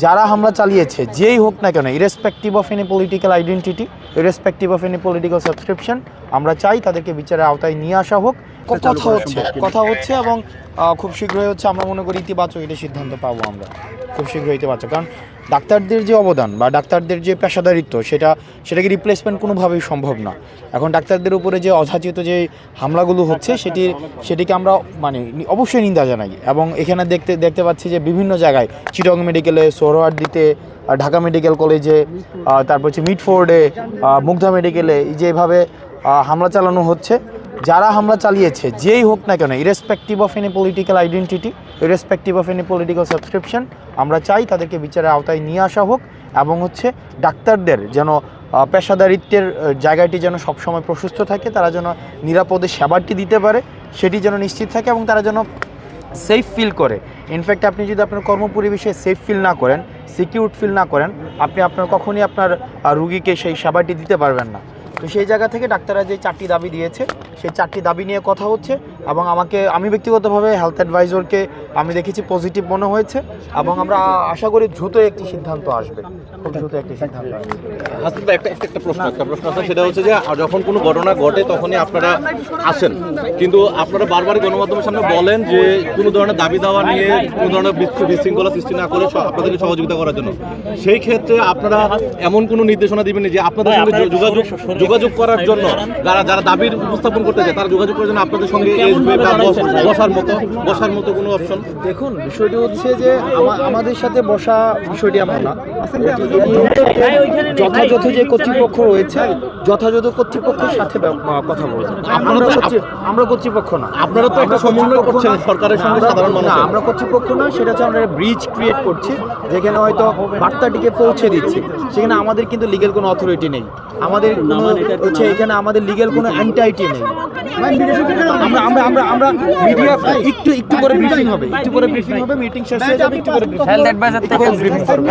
যারা হামলা চালিয়েছে যেই হোক না কেন, irrespective of any political identity, irrespective of any political subscription, আমরা চাই তাদেরকে বিচারের আওতায় নিয়ে আসা হোক। কথা হচ্ছে এবং খুব শীঘ্রই হচ্ছে, আমরা মনে করি ইতিবাচক এটা সিদ্ধান্ত পাবো আমরা খুব শীঘ্রই ইতিবাচক। কারণ ডাক্তারদের যে অবদান বা ডাক্তারদের যে পেশাদারিত্ব সেটাকে রিপ্লেসমেন্ট কোনোভাবেই সম্ভব না। এখন ডাক্তারদের উপরে যে অযাচিত যে হামলাগুলো হচ্ছে সেটিকে আমরা অবশ্যই নিন্দা জানাই। এবং এখানে দেখতে পাচ্ছি যে বিভিন্ন জায়গায় চিটং মেডিকেলে, সোহরাওয়ার্দীতে, ঢাকা মেডিকেল কলেজে, তারপর হচ্ছে মিডফোর্ডে, মুগ্ধা মেডিকেলে যেভাবে হামলা চালানো হচ্ছে, যারা হামলা চালিয়েছে যেই হোক না কেন, irrespective of any political identity, irrespective of any political subscription, আমরা চাই তাদেরকে বিচারের আওতায় নিয়ে আসা হোক। এবং হচ্ছে ডাক্তারদের যেন পেশাদারিত্বের জায়গাটি যেন সবসময় প্রশস্ত থাকে, তারা যেন নিরাপদে সেবাটি দিতে পারে সেটি যেন নিশ্চিত থাকে, এবং তারা যেন সেফ ফিল করে। ইনফ্যাক্ট আপনি যদি আপনার কর্মপরিবেশে সেফ ফিল না করেন, সিকিউর ফিল না করেন, আপনি কখনই আপনার রুগীকে সেই সেবাটি দিতে পারবেন না। তো সেই জায়গা থেকে ডাক্তাররা যে 4টি দাবি দিয়েছে, সেই 4টি দাবি নিয়ে কথা হচ্ছে। এবং আমি ব্যক্তিগতভাবে হেলথ অ্যাডভাইজরকে আমি দেখেছি পজিটিভ মনে হয়েছে, এবং আমরা আশা করি দ্রুত একটি সিদ্ধান্ত আসবে, খুব দ্রুত একটি সিদ্ধান্ত আসবে। হাসিব ভাই, একটা প্রশ্ন আছে, সেটা হচ্ছে যে যখন কোনো ঘটনা ঘটে তখনই আপনারা আসেন, কিন্তু আপনারা বারবার গণমাধ্যমের সামনে বলেন যে কোনো ধরনের দাবি দাওয়া নিয়ে কোনো ধরনের বিশৃঙ্খলা সৃষ্টি না করে আপনাদেরকে সহযোগিতা করার জন্য। সেই ক্ষেত্রে আপনারা এমন কোনো নির্দেশনা দিবেন যে আপনাদের সঙ্গে যোগাযোগ করার জন্য যারা দাবির উপস্থাপন করতে চায় তারা যোগাযোগ করার জন্য আপনাদের সঙ্গে বসার মতো কোনো অপশন? দেখুন, বিষয়টি হচ্ছে যে আমাদের সাথে বসা বিষয়টি এমন না। যথাযথ যে কর্তৃপক্ষ রয়েছে, যথাযথ কর্তৃপক্ষের সাথে কথা বলছেন। আমরা কর্তৃপক্ষ না, আপনারা তো একটা সমন্বয় করছেন সরকারের সঙ্গে সাধারণ মানুষ। আমরা কর্তৃপক্ষ না, সেটা হচ্ছে আমরা ব্রিজ ক্রিয়েট করছি, যেখানে হয়তো বার্তাটিকে পৌঁছে দিচ্ছি। সেখানে আমাদের কিন্তু লিগ্যাল কোনো অথরিটি নেই, আমাদের হচ্ছে এখানে আমাদের লিগ্যাল কোনো এন্টাইটি নেই। আমরা মিডিয়া একটু করে ব্রিফিং হবে, মিটিং শেষ হয়ে যাবে, একটু করে ব্রিফিং। হেলথ অ্যাডভাইজার থেকে ব্রিফিং করবে।